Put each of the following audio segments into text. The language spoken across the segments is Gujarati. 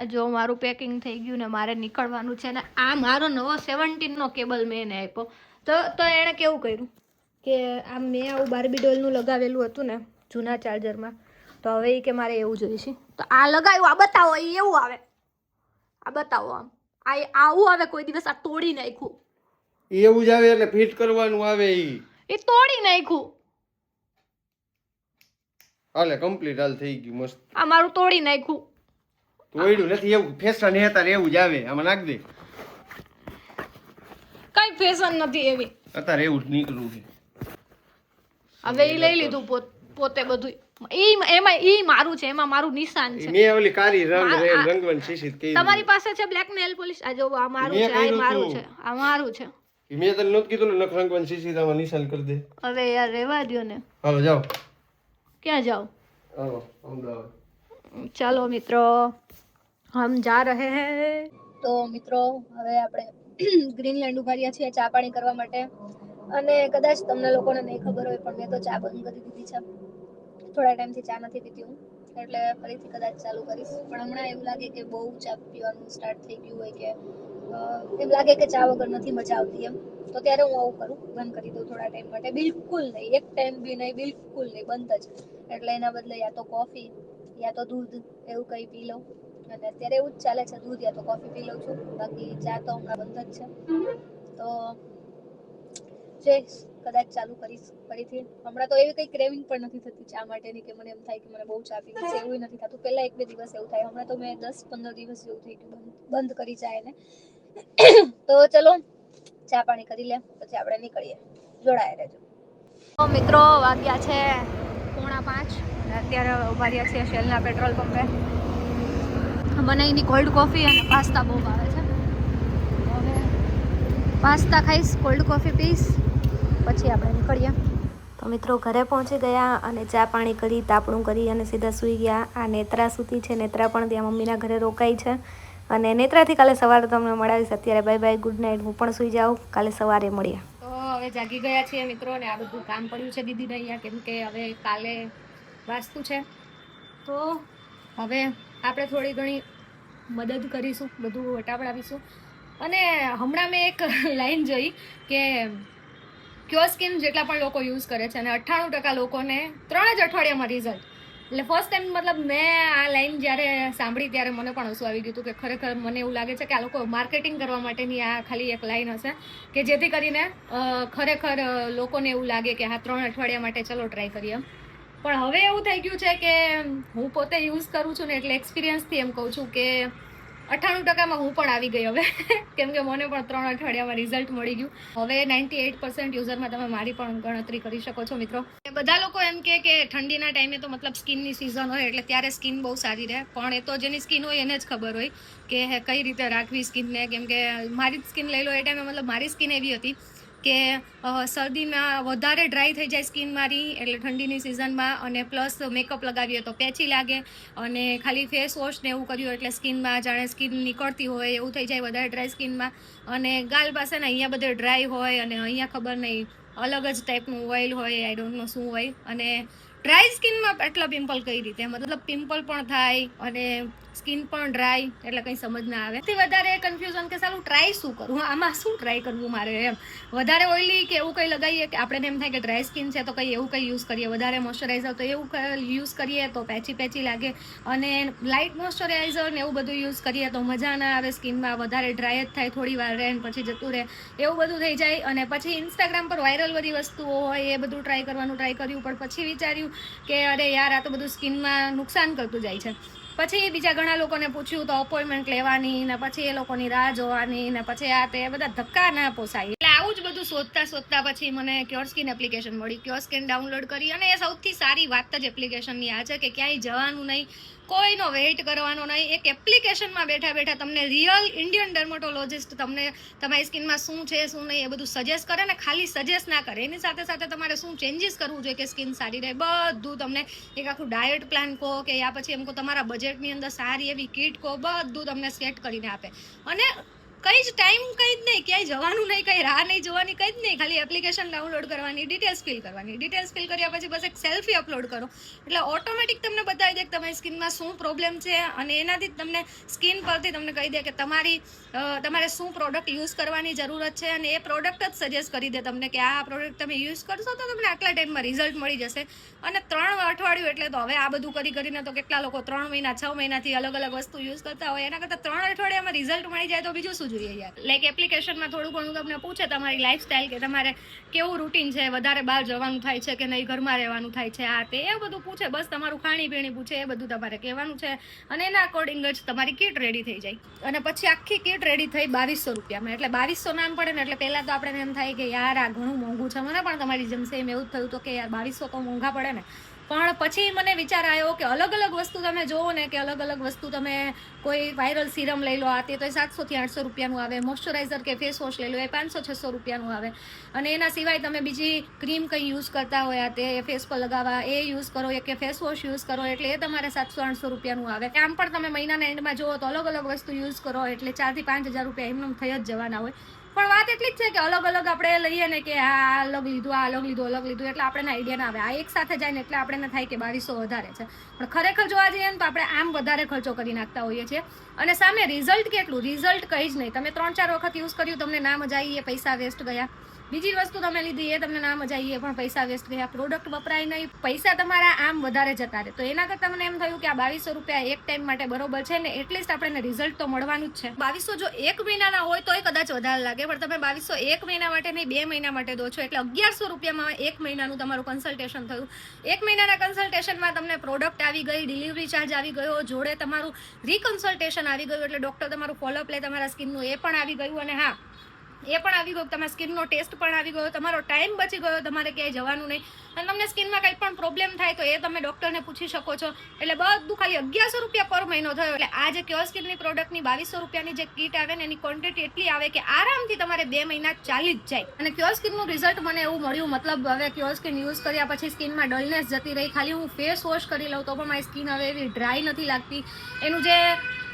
જો મારું પેકિંગ થઈ ગયું ને મારે નીકળવાનું છે ને આ મારો નવો 17 નો કેબલ મેં એને આપ્યો તો એણે કેવું કર્યું કે આ મેં આવું બાર્બી ડોલનું લગાવેલું હતું ને જૂના ચાર્જરમાં તો હવે એ કે મારે એવું જોઈશે તો આ લગાવ્યું આ બતાવો એ એવું આવે આ બતાવો આમ આ આવું આવે કોઈ દિવસ આ તોડી નાખ્યું એવું જ આવે એટલે ફિટ કરવાનું આવે એ તોડી નાખ્યું હાલે કમ્પ્લીટ હાલ થઈ ગયું મસ્ત આ મારું તોડી નાખ્યું તોડ્યું નથી એવું ફેશન હેતા એવું જ આવે આમાં નાખ દે કઈ ફેશન નથી એવી અત્યારે એવું જ નીકળવું છે હવે એ લઈ લીધું પોતે બધું એમાં ઈ મારું છે એમાં મારું નિશાન છે મેં ઓલી કાળી રંગવન શીશી કઈ તમારી પાસે છે બ્લેક નેલ પોલિશ આ જો આ મારું છે આ મારું છે આ મારું છે મેં તને નહોતું કીધું નખ રંગવન શીશી આમાં નિશાન કરી દે હવે યાર રહેવા દ્યો ને હાલો જાઓ ક્યાં જાઓ હાલો અમદાવાદ ચાલો મિત્રો हम जा रहे हैं તો મિત્રો હવે આપણે ગ્રીનલેન્ડ ઉભા રહ્યા છીએ ચા પાણી કરવા માટે અને કદાચ તમને લોકોને નહીં ખબર હોય પણ મેં તો ચા બંધ કરી દીધી છે થોડા ટાઈમથી ચા નથી પીતી હું એટલે ફરીથી કદાચ ચાલુ કરીશ પણ હમણાં એવું લાગે કે બહુ ચા પીવાનું સ્ટાર્ટ થઈ ગયું હોય કે એમ લાગે કે ચા વગર નથી મજા આવતી એમ તો ત્યારે હું આવું કરું બંધ કરી દઉં થોડા ટાઈમ માટે બિલકુલ નહીં એક ટાઈમ બી નહીં બિલકુલ નહીં બંધ જ એટલે એના બદલે યા તો કોફી યા તો દૂધ એવું કંઈ પી લઉં અને અત્યારે એવું જ ચાલે છે દૂધ યા તો કોફી પી લઉં છું બાકી ચા તો હમણાં બંધ જ છે તો જોઈશ કદાચ ચાલુ કરીશ ફરીથી હમણાં તો એવી કંઈ ક્રેવિંગ પણ નથી થતી ચા માટેની કે મને એમ થાય કે મને બહુ ચા પીવી છે એવું નથી થતું પહેલા 1-2 દિવસ એવું થાય હમણાં તો મેં 10-15 દિવસ જેવું થઈ ગયું બંધ કરી ચા એને તો ચલો ચા પાણી કરી લે પછી આપણે નીકળીએ જોડાયા રહેજો તો મિત્રો વાગ્યા છે 4:45 અત્યારે ઉભા રહ્યા છીએ શેલના પેટ્રોલ પંપે મને એની કોલ્ડ કોફી અને પાસ્તા બહુ ભાવે છે હવે પાસ્તા ખાઈશ કોલ્ડ કોફી પીશ પછી આપણે નીકળીએ તો મિત્રો ઘરે પહોંચી ગયા અને ચા પાણી કરી તાપણું કરી અને સીધા સૂઈ ગયા આ નેત્રા સૂતી છે નેત્રા પણ ત્યાં મમ્મીના ઘરે રોકાઈ છે અને નેત્રાથી કાલે સવારે તમને મળાવીશ અત્યારે બાય બાય ગુડ નાઇટ હું પણ સૂઈ જાઉં કાલે સવારે મળીએ તો હવે જાગી ગયા છીએ મિત્રો ને આ બધું કામ પડ્યું છે દીદીને અહીંયા કેમ કે હવે કાલે વાસ્તુ છે તો હવે આપણે થોડી ઘણી મદદ કરીશું બધું વટાવડાવીશું અને હમણાં મેં એક લાઈન જોઈ કે ક્યો સ્કીન જેટલા પણ લોકો યુઝ કરે છે અને 98% લોકોને 3 જ અઠવાડિયામાં રિઝલ્ટ એટલે ફર્સ્ટ ટાઈમ મતલબ મેં આ લાઈન જ્યારે સાંભળી ત્યારે મને પણ હસવું આવી ગયું હતું કે ખરેખર મને એવું લાગે છે કે આ લોકો માર્કેટિંગ કરવા માટેની આ ખાલી એક લાઈન હશે કે જેથી કરીને ખરેખર લોકોને એવું લાગે કે હા 3 અઠવાડિયા માટે ચલો ટ્રાય કરીએ પણ હવે એવું થઈ ગયું છે કે હું પોતે યુઝ કરું છું ને એટલે એક્સપિરિયન્સથી એમ કહું છું કે 98%માં હું પણ આવી ગઈ હવે કેમ કે મને પણ 3 અઠવાડિયામાં રિઝલ્ટ મળી ગયું હવે 98% યુઝરમાં તમે મારી પણ ગણતરી કરી શકો છો મિત્રો બધા લોકો એમ કે ઠંડીના ટાઈમે તો મતલબ સ્કિનની સિઝન હોય એટલે ત્યારે સ્કિન બહુ સારી રહે પણ એ તો જેની સ્કિન હોય એને જ ખબર હોય કે કઈ રીતે રાખવી સ્કિનને કેમ કે મારી જ સ્કિન લઈ લો એ ટાઈમે મતલબ મારી સ્કિન એવી હતી કે શરદીમાં વધારે ડ્રાય થઈ જાય સ્કિન મારી એટલે ઠંડીની સિઝનમાં અને પ્લસ મેકઅપ લગાવીએ તો પેચી લાગે અને ખાલી ફેસ વોશ ને એવું કર્યું એટલે સ્કિનમાં જાણે સ્કિન નીકળતી હોય એવું થઈ જાય વધારે ડ્રાય સ્કિનમાં અને ગાલ પાસે ને અહીંયા બધે ડ્રાય હોય અને અહીંયા ખબર નહીં અલગ જ ટાઈપનું ઓઇલ હોય આઈ ડોન્ટ નો શું હોય અને ડ્રાય સ્કિનમાં એટલા પિમ્પલ કઈ રીતે મતલબ પિમ્પલ પણ થાય અને સ્કિન પણ ડ્રાય એટલે કંઈ સમજ ના આવે સૌથી વધારે કન્ફ્યુઝન કે સારું ટ્રાય શું કરું આમાં શું ટ્રાય કરવું મારે એમ વધારે ઓઇલી કે એવું કંઈ લગાવીએ કે આપણે એમ થાય કે ડ્રાય સ્કિન છે તો કંઈ એવું કંઈ યુઝ કરીએ વધારે મોઇશ્ચરાઇઝર તો એવું યુઝ કરીએ તો પેચી લાગે અને લાઇટ મોઇશ્ચરાઇઝર ને એવું બધું યુઝ કરીએ તો મજા ના આવે સ્કિનમાં વધારે ડ્રાય જ થાય થોડી વાર રહે ને પછી જતું રહે એવું બધું થઈ જાય અને પછી ઇન્સ્ટાગ્રામ પર વાયરલ બધી વસ્તુઓ હોય એ બધું ટ્રાય કર્યું પણ પછી વિચાર્યું કે અરે યાર આ તો બધું સ્કિનમાં નુકસાન કરતું જાય છે પછી બીજા ઘણા લોકોને પૂછ્યું તો અપોઇન્ટમેન્ટ લેવાની ને પછી એ લોકોની રાહ જોવાની ને પછી આ તે બધા ધક્કા ના પોસાય એટલે આવું જ બધું શોધતા પછી મને ક્યોર સ્કિન એપ્લિકેશન મળી ક્યોર સ્કિન ડાઉનલોડ કરી અને એ સૌથી સારી વાત જ એપ્લિકેશનની આ છે કે ક્યાંય જવાનું નહીં કોઈનો વેઇટ કરવાનો નહીં એક એપ્લિકેશનમાં બેઠા તમને રિયલ ઇન્ડિયન ડર્મેટોલોજિસ્ટ તમને તમારી સ્કિનમાં શું છે શું નહીં એ બધું સજેસ્ટ કરે ને ખાલી સજેસ્ટ ના કરે એની સાથે તમારે શું ચેન્જીસ કરવું જોઈએ કે સ્કિન સારી રહે બધું તમને એક આખું ડાયટ પ્લાન કહો કે યા પછી એમ કહો તમારા બજેટની અંદર સારી એવી કીટ કહો બધું તમને સેટ કરીને આપે અને કંઈ જ ટાઈમ કંઈ જ નહીં, ક્યાંય જવાનું નહીં, કંઈ રાહ નહીં જોવાની, કંઈ જ નહીં. ખાલી એપ્લિકેશન ડાઉનલોડ કરવાની, ડિટેલ્સ ફિલ કરવાની, ડિટેલ્સ ફિલ કર્યા પછી બસ એક સેલ્ફી અપલોડ કરો એટલે ઓટોમેટિક તમને બતાવી દે કે તમારી સ્કિનમાં શું પ્રોબ્લેમ છે અને એનાથી જ તમને સ્કિન પરથી તમને કહી દે કે તમારે શું પ્રોડક્ટ યુઝ કરવાની જરૂરત છે અને એ પ્રોડક્ટ જ સજેસ્ટ કરી દે તમને કે આ પ્રોડક્ટ તમે યુઝ કરશો તો તમને આટલા ટાઈમમાં રિઝલ્ટ મળી જશે. અને 3 અઠવાડિયું એટલે તો હવે આ બધું કરીને તો કેટલા લોકો 3 મહિના 6 મહિનાથી અલગ અલગ વસ્તુ યુઝ કરતા હોય, એના કરતાં 3 અઠવાડિયામાં રિઝલ્ટ મળી જાય તો બીજું શું જોઈએ યાર. લાઈક એપ્લિકેશનમાં થોડું ઘણું તમને પૂછે તમારી લાઈફસ્ટાઈલ કે તમારે કેવું રૂટીન છે, વધારે બહાર જવાનું થાય છે કે નહીં, ઘરમાં રહેવાનું થાય છે, આ તે એ બધું પૂછે. બસ તમારું ખાણીપીણી પૂછે, એ બધું તમારે કહેવાનું છે અને એના અકોર્ડિંગ જ તમારી કીટ રેડી થઈ જાય. અને પછી આખી કીટ રેડી થઈ 2200 રૂપિયામાં. એટલે 2200 નામ પડે ને એટલે પહેલાં તો આપણે એમ થાય કે યાર આ ઘણું મોંઘું છે. મને પણ તમારી જેમ સેમ એવું જ થયું હતું કે યાર 2200 તો મોંઘા પડે ને. પણ પછી મને વિચાર આવ્યો કે અલગ અલગ વસ્તુ તમે જોવો ને કે અલગ અલગ વસ્તુ તમે કોઈ વાયરલ સિરમ લઈ લો, આ તે તો 700 થી 800 રૂપિયાનું આવે, મોઇશ્ચરાઇઝર કે ફેસ વોશ લઈ લો એ 500-600 રૂપિયાનું આવે. અને એના સિવાય તમે બીજી ક્રીમ કંઈ યુઝ કરતા હોય આ તે ફેસ પર લગાવવા એ યુઝ કરો કે ફેસ વોશ યુઝ કરો એટલે એ તમારે 700-800 રૂપિયાનું આવે. આમ પણ તમે મહિનાના એન્ડમાં જુઓ તો અલગ અલગ વસ્તુ યુઝ કરો એટલે 4,000 થી 5,000 રૂપિયા એમનેમ થઈ જ જવાના હોય. પણ વાત એટલી જ છે કે અલગ અલગ આપણે લઈએ ને કે આ અલગ લીધું એટલે આપણને આઈડિયા ના આવે. આ એક સાથે જાય ને એટલે આપણને થાય કે 2200 વધારે છે, પણ ખરેખર જોવા જઈએ ને તો આપણે આમ વધારે ખર્ચો કરી નાખતા હોઈએ છીએ. અને સામે રિઝલ્ટ કેટલું, રિઝલ્ટ કંઈ જ નહીં. તમે 3-4 વખત યુઝ કર્યું, તમને ના મજા આવી, એ પૈસા વેસ્ટ ગયા. બીજી વસ્તુ તમે લીધી, એ તમને ના મજા આવી, એ પણ પૈસા વેસ્ટ ગયા. પ્રોડક્ટ વપરાય નહીં, પૈસા તમારા આમ વધારે જતા રહે. તો એના કરતાં મને એમ થયું કે આ 2200 રૂપિયા એક ટાઈમ માટે બરોબર છે ને, એટલીસ્ટ આપણને રિઝલ્ટ તો મળવાનું જ છે. 2200 જો 1 મહિનાના હોય તોય કદાચ વધારે લાગે, પણ તમે 2200 1 મહિના માટે નહીં 2 મહિના માટે દો છો એટલે 1100 રૂપિયામાં 1 મહિનાનું તમારું કન્સલ્ટેશન થયું. 1 મહિનાના કન્સલ્ટેશનમાં તમને પ્રોડક્ટ આવી ગઈ, ડિલિવરી ચાર્જ આવી ગયો, જોડે તમારું રીકન્સલ્ટેશન આવી ગયું એટલે ડૉક્ટર તમારું ફોલોઅપ લે તમારા સ્કિનનું એ પણ આવી ગયું. અને હા, એ પણ આવી ગયું, તમારા સ્કિનનો ટેસ્ટ પણ આવી ગયો, તમારો ટાઈમ બચી ગયો, તમારે ક્યાંય જવાનું નહીં. અને તમને સ્કિનમાં કંઈ પણ પ્રોબ્લેમ થાય તો એ તમે ડૉક્ટરને પૂછી શકો છો. એટલે બધું ખાલી 1100 રૂપિયા પર મહિનો થયો. એટલે આ જે ક્યોર સ્કિનની પ્રોડક્ટની 2200 રૂપિયાની જે કીટ આવે ને એની ક્વોન્ટિટી એટલી આવે કે આરામથી તમારે 2 મહિના ચાલી જ જાય. અને ક્યોર સ્કિનનું રિઝલ્ટ મને એવું મળ્યું, મતલબ હવે ક્યોર સ્કિન યુઝ કર્યા પછી સ્કિનમાં ડલનેસ જતી રહી. ખાલી હું ફેસ વોશ કરી લઉં તો પણ મારી સ્કિન હવે એવી ડ્રાય નથી લાગતી. એનું જે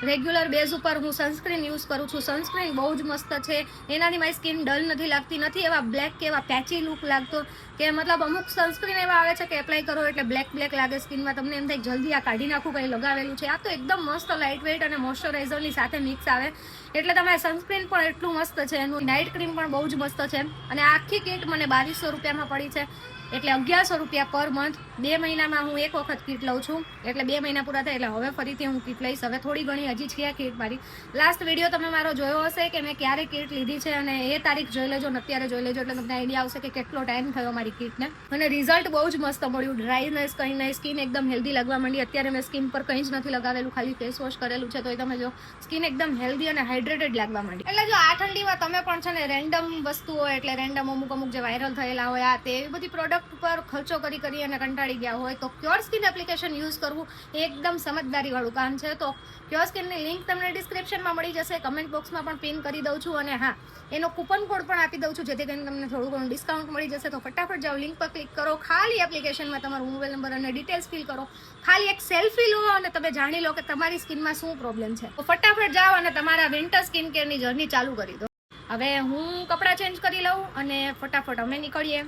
રેગ્યુલર બેઝ ઉપર હું સનસ્ક્રીન યુઝ કરું છું, સનસ્ક્રીન બહુ જ મસ્ત છે. એનાથી મારી સ્કિન ડલ નથી લાગતી, નથી એવા બ્લેક કે એવા પેચી લુક લાગતો કે મતલબ અમુક સનસ્ક્રીન એવા આવે છે કે એપ્લાય કરો એટલે બ્લેક લાગે સ્કિનમાં, તમને એમ થાય જલ્દી આ કાઢી નાખું કંઈ લગાવેલું છે. આ તો એકદમ મસ્ત લાઇટ વેઇટ અને મોઇશ્ચરાઇઝરની સાથે મિક્સ આવે એટલે તમારે સનસ્ક્રીન પણ એટલું મસ્ત છે, એનું નાઇટ ક્રીમ પણ બહુ જ મસ્ત છે. અને આખી કીટ મને 2200 રૂપિયામાં પડી છે એટલે 1100 રૂપિયા પર મંથ. 2 મહિનામાં હું એક વખત કીટ લઉં છું એટલે 2 મહિના પૂરા થાય એટલે હવે ફરીથી હું કીટ લઈશ. હવે થોડી ઘણી હજી છે કીટ મારી. લાસ્ટ વિડીયો તમે મારો જોયો હશે કે મેં ક્યારે કીટ લીધી છે અને એ તારીખ જોઈ લેજો ને અત્યારે જોઈ લેજો એટલે તમને આઈડિયા આવશે કે કેટલો ટાઈમ થયો મારી કીટને. અને રિઝલ્ટ બહુ જ મસ્ત મળ્યું, ડ્રાયનેસ કંઈ નહીં, સ્કિન એકદમ હેલ્ધી લાગવા માંડી. અત્યારે મેં સ્કિન પર કંઈ જ નથી લગાવેલું, ખાલી ફેસ વોશ કરેલું છે તોય તમે જો સ્કિન એકદમ હેલ્ધી અને હાઇડ્રેટેડ લાગવા માંડી. એટલે જો આ ઠંડીમાં તમે પણ છે ને રેન્ડમ વસ્તુઓ એટલે રેન્ડમ અમુક જે વાયરલ થયેલા હોય આ તે એવી બધી પ્રોડક્ટ પર ખર્ચો કરી અને કંટાળી ગયા હોય તો ક્યોર સ્કિન એપ્લિકેશન યુઝ કરવું એ એકદમ સમજદારીવાળું કામ છે. તો ક્યોર સ્કિનની લિંક તમને ડિસ્ક્રિપ્શનમાં મળી જશે, કમેન્ટ બોક્સમાં પણ પિન કરી દઉં છું. અને હા, એનો કૂપન કોડ પણ આપી દઉં છું જેથી કરીને તમને થોડું ઘણું ડિસ્કાઉન્ટ મળી જશે. તો ફટાફટ જાઓ, લિંક પર ક્લિક કરો, ખાલી એપ્લિકેશનમાં તમારો મોબાઈલ નંબર અને ડિટેલ્સ ફિલ કરો, ખાલી એક સેલ્ફી લો અને તમે જાણી લો કે તમારી સ્કિનમાં શું પ્રોબ્લેમ છે. તો ફટાફટ જાઓ અને તમારા વિન્ટર સ્કિન કેરની જર્ની ચાલુ કરી દો. હવે હું કપડાં ચેન્જ કરી લઉં અને ફટાફટ અમે નીકળીએ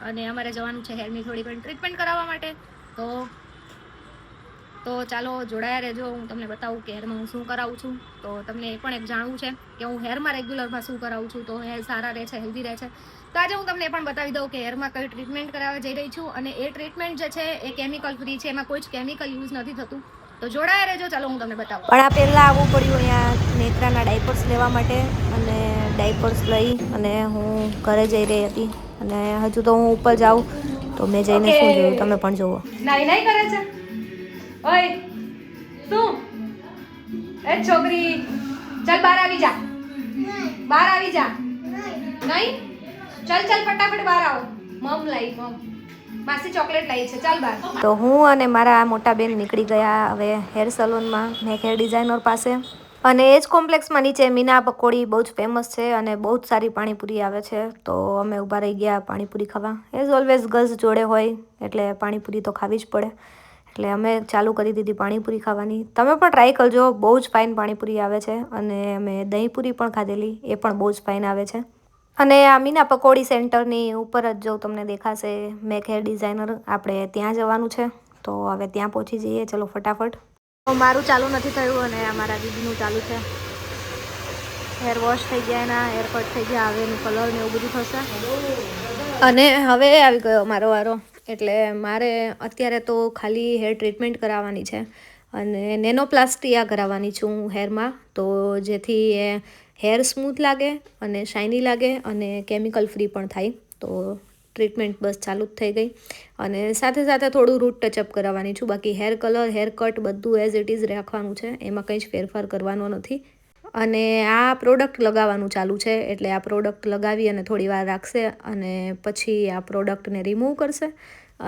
અને અમારે જવાનું છે હેરની થોડી પણ ટ્રીટમેન્ટ કરાવવા માટે. તો ચાલો જોડાયા રહેજો, હું તમને બતાવું કે હેરમાં હું શું કરાવું છું. તો તમને એ પણ એક જાણવું છે કે હું હેરમાં રેગ્યુલરમાં શું કરાવું છું તો હેર સારા રહે છે, હેલ્ધી રહે છે. તો આજે હું તમને એ પણ બતાવી દઉં કે હેરમાં કઈ ટ્રીટમેન્ટ કરાવવા જઈ રહી છું અને એ ટ્રીટમેન્ટ જે છે એ કેમિકલ ફ્રી છે, એમાં કોઈ જ કેમિકલ યુઝ નથી થતું. તો જોડાયા રહેજો, ચાલો હું તમને બતાવું. પણ આ પહેલાં આવવું પડ્યું અહીંયા નેત્રાના ડાયપર્સ લેવા માટે અને ડાયપર્સ લઈ અને હું ઘરે જઈ રહી હતી. અને હજુ તો હું ઉપર જાઉં તો મેં જઈને શું જોયું તમે પણ જુઓ. નાઈ કરે છે ઓય શું એ છોકરી, ચાલ બહાર આવી જા, બહાર આવી જા. નહીં, ચાલ ફટાફટ બહાર આવો. મમ લાઈ, માસી ચોકલેટ લાવી છે, ચાલ બહાર. તો હું અને મારા મોટા બેન નીકળી ગયા હવે હેર સલૂનમાં, નેક હેર ડિઝાઇનર પાસે. અને એ જ કોમ્પ્લેક્સમાં નીચે મીના પકોડી બહુ જ ફેમસ છે અને બહુ જ સારી પાણીપુરી આવે છે. તો અમે ઊભા રહી ગયા પાણીપુરી ખાવા. એઝ ઓલવેઝ ગર્લ્સ જોડે હોય એટલે પાણીપુરી તો ખાવી જ પડે. એટલે અમે ચાલુ કરી દીધી પાણીપુરી ખાવાની. તમે પણ ટ્રાય કરજો, બહુ જ ફાઇન પાણીપુરી આવે છે. અને અમે દહીંપુરી પણ ખાધેલી, એ પણ બહુ જ ફાઇન આવે છે. અને આ મીના પકોડી સેન્ટરની ઉપર જ જો તમને દેખાશે મેક હેર ડિઝાઇનર, આપણે ત્યાં જવાનું છે. તો હવે ત્યાં પહોંચી જઈએ, ચલો ફટાફટ. તો મારું ચાલુ નથી થયું અને અમારા દીદીનું ચાલુ છે. હેર વોશ થઈ ગયા, એના હેર કટ થઈ ગયા, હવે એનું કલર ને એવું બધું થશે. અને હવે આવી ગયો મારો વારો. એટલે મારે અત્યારે તો ખાલી હેર ટ્રીટમેન્ટ કરાવવાની છે અને નેનોપ્લાસ્ટિયા કરાવવાની છું હું હેરમાં, તો જેથી એ હેર સ્મૂથ લાગે અને શાઇની લાગે અને કેમિકલ ફ્રી પણ થાય. તો ટ્રીટમેન્ટ બસ ચાલુ જ થઈ ગઈ. અને સાથે સાથે થોડું રૂટ ટચઅપ કરાવવાની છું. બાકી હેર કલર, હેર કટ બધું એઝ ઇટ ઇઝ રાખવાનું છે, એમાં કંઈ જ ફેરફાર કરવાનો નથી. અને આ પ્રોડક્ટ લગાવવાનું ચાલુ છે, એટલે આ પ્રોડક્ટ લગાવી અને થોડી વાર રાખશે અને પછી આ પ્રોડક્ટને રિમૂવ કરશે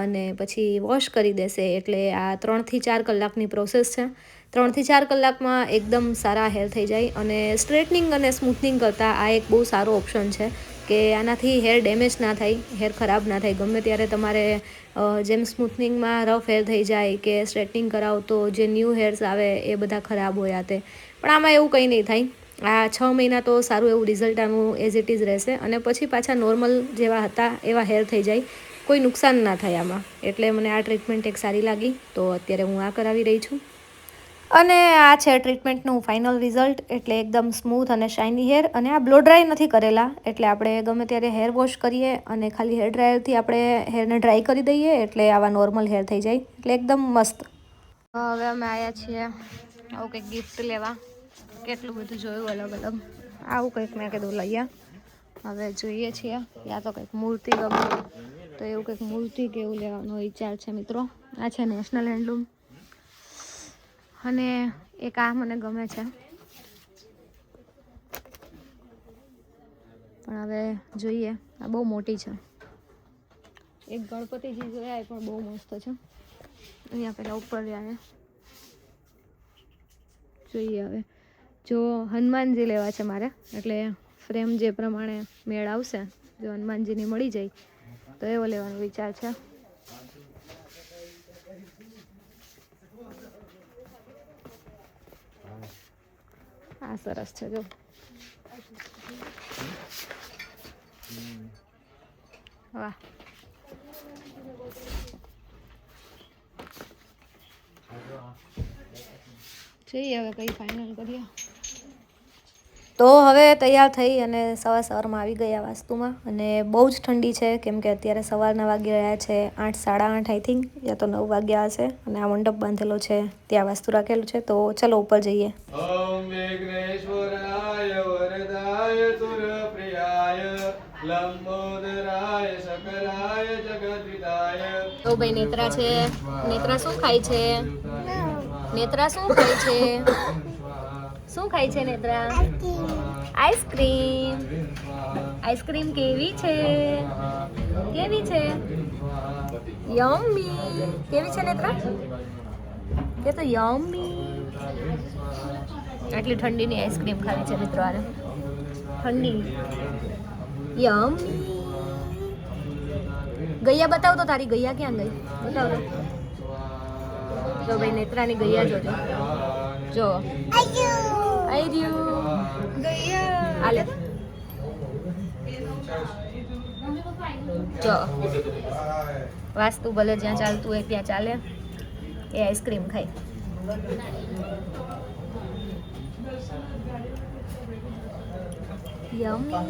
અને પછી વોશ કરી દેશે. એટલે આ 3 થી 4 કલાકની પ્રોસેસ છે. 3 થી 4 કલાકમાં એકદમ સારા હેર થઈ જાય. અને સ્ટ્રેટનિંગ અને સ્મૂથનિંગ કરતાં આ એક બહુ સારો ઓપ્શન છે કે આનાથી હેર ડેમેજ ના થાય, હેર ખરાબ ના થાય. ગમે ત્યારે તમારે જેમ સ્મૂથનિંગમાં રફ હેર થઈ જાય કે સ્ટ્રેટનિંગ કરાવો તો જે ન્યૂ હેર્સ આવે એ બધા ખરાબ હોય તે, પણ આમાં એવું કંઈ નહીં થાય. આ 6 મહિના તો સારું એવું રિઝલ્ટ આનું એઝ ઇટ ઇઝ રહેશે અને પછી પાછા નોર્મલ જેવા હતા એવા હેર થઈ જાય, કોઈ નુકસાન ના થાય આમાં. એટલે મને આ ટ્રીટમેન્ટ એક સારી લાગી, તો અત્યારે હું આ કરાવી રહી છું. અને આ છે ટ્રીટમેન્ટનું ફાઇનલ રિઝલ્ટ. એટલે એકદમ સ્મૂથ અને શાઇની હેર. અને આ બ્લો ડ્રાય નથી કરેલા, એટલે આપણે ગમે ત્યારે હેર વોશ કરીએ અને ખાલી હેર ડ્રાયરથી આપણે હેરને ડ્રાય કરી દઈએ એટલે આવા નોર્મલ હેર થઈ જાય, એટલે એકદમ મસ્ત. હવે અમે આવ્યા છીએ આવું કંઈક ગિફ્ટ લેવા. કેટલું બધું જોયું અલગ અલગ, આવું કંઈક મેં કીધું લઈએ. હવે જોઈએ છીએ, યા તો કંઈક મૂર્તિ ગમે તો એવું કંઈક મૂર્તિ કે એવું લેવાનો વિચાર છે મિત્રો. આ છે નેશનલ હેન્ડલૂમ અને એક આ મને ગમે છે, પણ હવે જોઈએ. આ બહુ મોટી છે. એક ગણપતિજી જોયા, એ પણ બહુ મસ્ત છે. અહીંયા પેલા ઉપર રહ્યા, જોઈએ હવે. જો હનુમાનજી લેવા છે મારે, એટલે ફ્રેમ જે પ્રમાણે મેળ આવશે, જો હનુમાનજીની મળી જાય તો એવો લેવાનો વિચાર છે. આ સરસ છે જો. વાહ, જોઈએ હવે કઈ ફાઇનલ કરીએ. તો હવે તૈયાર થઈ અને સવારમાં આવી ગયા વાસ્તુમાં. અને બહુ જ ઠંડી છે, કેમ કે અત્યારે સવારના વાગી રહ્યા છે 8, 8:30 આઈ થિંક, યા તો 9 વાગ્યા હશે. અને આ મંડપ બાંધેલો છે, ત્યાં વાસ્તુ રાખેલું છે. તો ચલો ઉપર જઈએ. ઓમ વિઘ્નેશ્વરાય વરદાય સુરપ્રિયાય લંબોદરાય શકલાય જગદ્વિદાય. તો ભાઈ નેત્રા છે. નેત્રા શું ખાય છે? નેત્રા શું ખાય છે? શું ખાય છે નેત્રા? આઈસ્ક્રીમ. આઈસ્ક્રીમ કેવી છે? કેવી છે? યમ્મી. કેવી છે નેત્રા? કે તો યમ્મી. આટલી ઠંડીની આઈસ્ક્રીમ ખાવી છે મિત્રો આને. ઠંડી. યમ્મી. ગૈયા બતાવ તો, તારી ગૈયા ક્યાં ગઈ? બતાવ તો. જો ભાઈ નેત્રાની ગૈયા જોજો. જો આઈ રહ્યું ગૈયા. આલે જો વાસ્તુ ભલે જ્યાં ચાલતું હોય ત્યાં ચાલે. એ આઈસ્ક્રીમ ખાય. યમ્મી.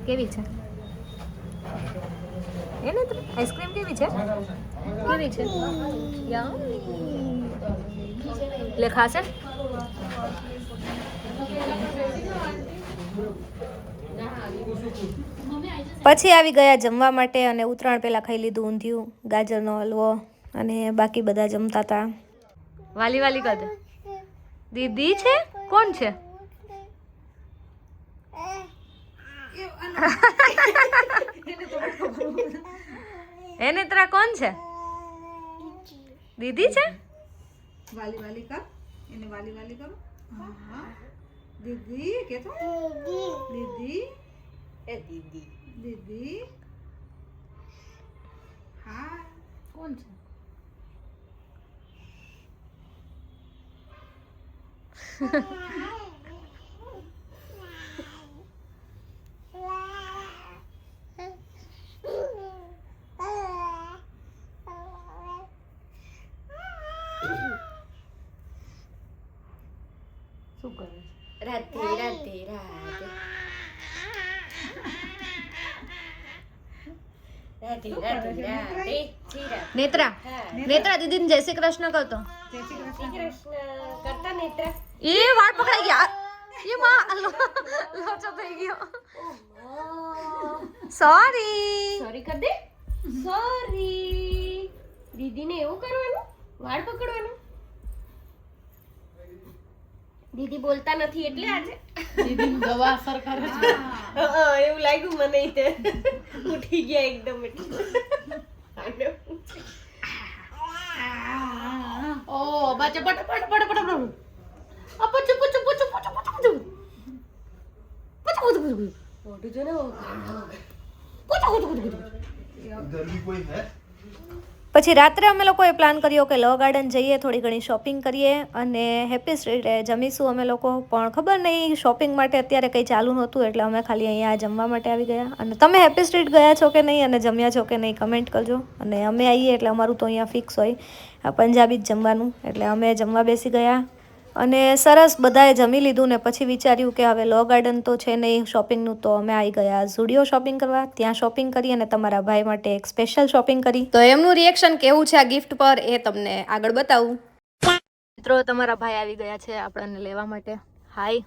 કેવી છે એને તો આઈસ્ક્રીમ? કેવી છે? કેવી છે? યમ્મી. લે ખાશે. પછી આવી ગયા જમવા માટે અને ઉત્તરાયણ પહેલાં ખાઈ લીધું ઊંધિયું, ગાજરનો હલવો અને બાકી બધા જમતા હતા. વાલી વાલી કર દે. દીદી છે? કોણ છે? એ નેત્રા કોણ છે? દીદી છે? વાલી વાલી કર, એને વાલી વાલી કરો. હા દીદી કે તો દીદી. એ દીદી દીદી. હા કોણ છે? શું કરે છે? રાધે રાધે રાધે રાધે રાધે રાધે શ્રી રાધે. નેત્રા નેત્રા દીદીને જય શ્રી કૃષ્ણ કરતો. જય શ્રી કૃષ્ણ. શ્રી કૃષ્ણ કરતા નેત્રા. એ વાળ પકડાઈ ગયા. એ માં લોચો થઈ ગયો. સોરી. સોરી કર દે. સોરી. દીદીને એવું કરવાનું? વાળ પકડવાનું? દીદી બોલતા નથી એટલે આજે દીદીનું દવા અસર કરે છે. એવું લાગ્યું મને ઈ તે. ઉઠી ગયા એકદમ એટલે ઓ બાચા પટ આ પચુ પચુ પચુ પચુ પચુ પચુ મોઢું જો ને ગરમી કોઈ હે? પછી રાત્રે અમે લોકોએ પ્લાન કર્યો કે લો ગાર્ડન જઈએ, થોડી ઘણી શોપિંગ કરીએ અને હેપી સ્ટ્રીટે જમીશું અમે લોકો. પણ ખબર નહીં શોપિંગ માટે અત્યારે કંઈ ચાલુ નહોતું એટલે અમે ખાલી અહીંયા જમવા માટે આવી ગયા. અને તમે હેપી સ્ટ્રીટ ગયા છો કે નહીં અને જમ્યા છો કે નહીં કમેન્ટ કરજો. અને અમે આવીએ એટલે અમારું તો અહીંયા ફિક્સ હોય પંજાબી જ જમવાનું, એટલે અમે જમવા બેસી ગયા અને સરસ બધાએ જમી લીધું ને પછી વિચાર્યું કે હવે લો ગાર્ડન તો છે નહીં શોપિંગનું, તો અમે આવી ગયા ઝુડિયો શોપિંગ કરવા. ત્યાં શોપિંગ કરી અને તમારા ભાઈ માટે એક સ્પેશિયલ શોપિંગ કરી. તો એમનું રિએક્શન કેવું છે આ ગિફ્ટ પર એ તમને આગળ બતાવું. મિત્રો તમારા ભાઈ આવી ગયા છે આપણને લેવા માટે. હાય.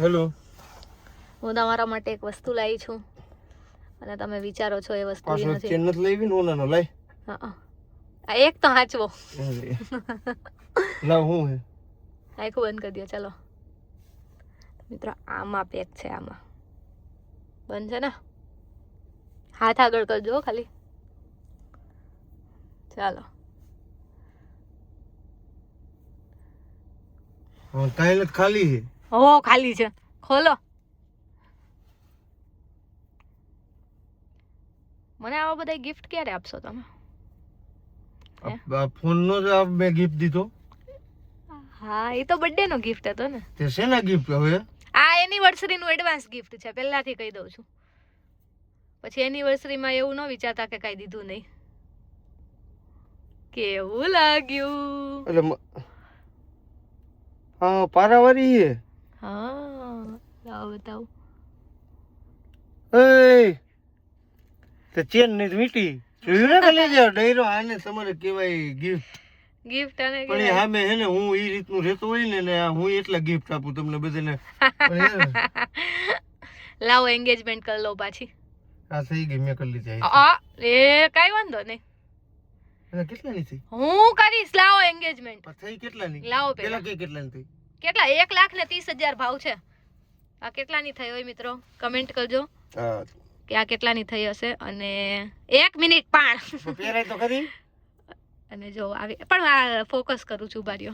હેલો. હું તમારા માટે એક વસ્તુ લાવી છું અને તમે વિચારો છો એ વસ્તુ પાછો નથી. ચેન નથી લેવી ને ઓલાનો લાય. હા આ એક તો હાચવો. લાવ હું હે આખું બંધ કરી દો. ચાલો મિત્રો આમાં પેક છે, આમાં બંધ છે ને, હાથ આગળ કરજો ખાલી. ચાલો હા કાઈ નથી, ખાલી હે. હો ખાલી છે, ખોલો. મને આવા બધા ગિફ્ટ ક્યારે આપશો તમે? આ ફોન નો જ મેં ગિફ્ટ દીધો. હા એ તો બર્થડે નો ગિફ્ટ હતો ને. તે શેના ગિફ્ટ હવે? આ એનિવર્સરી નું એડવાન્સ ગિફ્ટ છે, પહેલાથી કહી દઉં છું. પછી એનિવર્સરી માં એવું ન વિચારતા કે કઈ દીધું નહીં. કેવું લાગ્યું? એટલે હા પારાવારી હે. હા લાવો બતાવું. એ તે ચેન નહીં મીટી જોયું ને કે લઈ જાવ ડૈરો. આને તમારે કહેવાય ગિફ્ટ. ગિફ્ટ અને પણ એ સામે હે ને હું ઈ રીતનું રહેતો હોય ને હું એટલા ગિફ્ટ આપું તમને બધાને. લાવો એન્ગેજમેન્ટ કરી લો પાછી. આ થઈ ગઈ, મેં કરી લીધી. એ કઈ વાંધો નહીં, કેટલાની થઈ? હું કરીશ. લાવો એન્ગેજમેન્ટ. પણ થઈ કેટલાની? લાવો પેલા પેલા. કઈ કેટલાની થઈ? કેટલા? 1,30,000 ભાવ છે. આ કેટલાની થઈ હોય મિત્રો કમેન્ટ કરજો હા કે આ કેટલાની થઈ હશે. અને 1 મિનિટ પણ તો પહેરાય તો ખરી. અને જો આવી પણ આ ફોકસ કરું છું બારીઓ.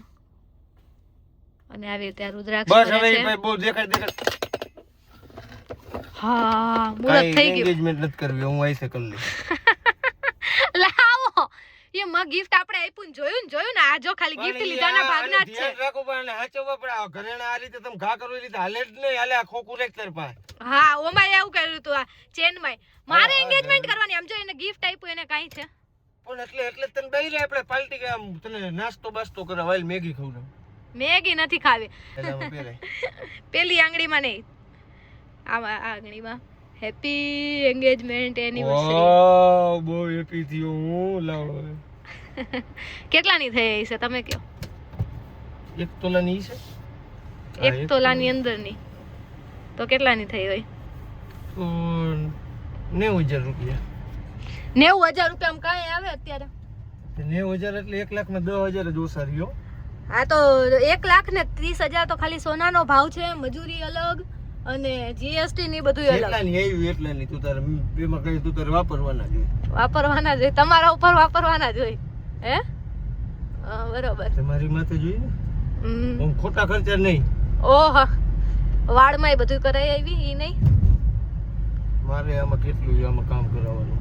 અને આવી રીતે આ રુદ્રાક્ષ બસ કરે હવે છે. ભાઈ બહુ દેખાય. હા મુહૂર્ત થઈ ગયું. એન્ગેજમેન્ટ નથી કરવી, હું આઈસે કરી લઈશ. લાવો એ માં ગિફ્ટ આપણે આપ્યું ને જોયું ને આ જો ખાલી ગિફ્ટ લીધાના ભાગના જ છે. ધ્યાન રાખો પણ આને હાચવવા પડે. આ ઘરેણા આ રીતે તમે ઘા કરો એ રીતે હાલે જ નહીં. હાલે આ ખોખું રેખ તાર પાસે. હા ઓમાં એવું કર્યું હતું આ ચેનમાં. મારે એન્ગેજમેન્ટ કરવાની, આમ જો એને ગિફ્ટ આપ્યું એને કાઈ છે પણ એટલે તને બૈરે આપણે પાલટી કે આમ તને નાસ્તો બાસ્તો કરાવાય, મેગી ખવડાવ. મેગી નથી ખાવી. એટલે આમાં પહેરાય. પેલી આંગળીમાં નહીં, આ આંગળીમાં હેપી એન્ગેજમેન્ટ એનિવર્સરી. વાહ બહુ હેપી થયો હું. લાવ હવે. કેટલાની થઈ છે તમે કહો? 1 તોલાની છે. 1 તોલાની અંદરની તો કેટલાની થઈ હોય? તો 90,000 રૂપિયા. 90,000 રૂપિયા કાંઈ આવે અત્યારે? 90,000 એટલે 1,10,000 જ ઓછા રહ્યો. આ તો 1,30,000 તો ખાલી સોનાનો ભાવ છે, મજૂરી અલગ અને જીએસટી ની બધું અલગ. એટલાની આવી એટલાની તું તારે બેમાં કઈ તું તારે વાપરવાના જોઈએ. વાપરવાના જોઈએ, તમારા ઉપર વાપરવાના જોઈએ. હે બરોબર. તમારી માથે જોઈએ ને. હમ. હું ખોટા ખર્ચા નહીં. ઓહો વાળમાં બધું કરાય આવી ઈ નહીં. મારે આમાં કેટલું આમાં કામ કરાવવાનું.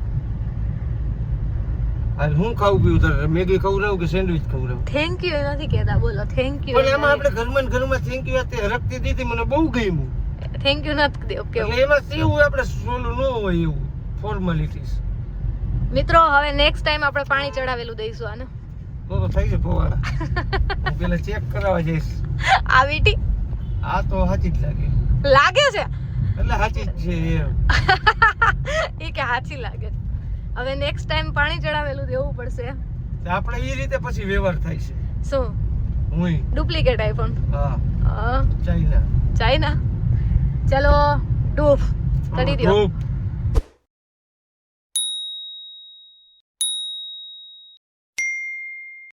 હાલ હું ખાવું પીવું તારે મેગી ખવડાવું કે સેન્ડવિચ ખવડાવું? થેન્ક યુ નથી કહેતા, બોલો થેન્ક યુ. પણ એમાં આપણે ઘરમાં ને ઘરમાં થેન્ક યુ તે હરકતી દીધી મને બહુ ગમ્યું. થેન્ક યુ નથી કેવું. એટલે એમાં એવું આપણે સોલું ન હોય એવું ફોર્માલિટીઝ. મિત્રો હવે નેક્સ્ટ ટાઈમ આપણે પાણી ચડાવેલું દઈશું આને. તો થઈ જાય ફોવારા. હું પેલા ચેક કરાવવા જઈશ. આ વીટી આ તો સાચી જ લાગે. લાગે છે એટલે સાચી જ છે એમ. એ કે સાચી લાગે છે. હવે નેક્સ્ટ ટાઈમ પાણી ચડાવેલું દેવું પડશે. તો આપણે એ રીતે પછી વ્યવહાર થાય છે. શું હું ડુપ્લિકેટ આઈફોન? હા ચાઇના. ચાઇના. ચલો ડૂફ કરી દો. ધૂપ.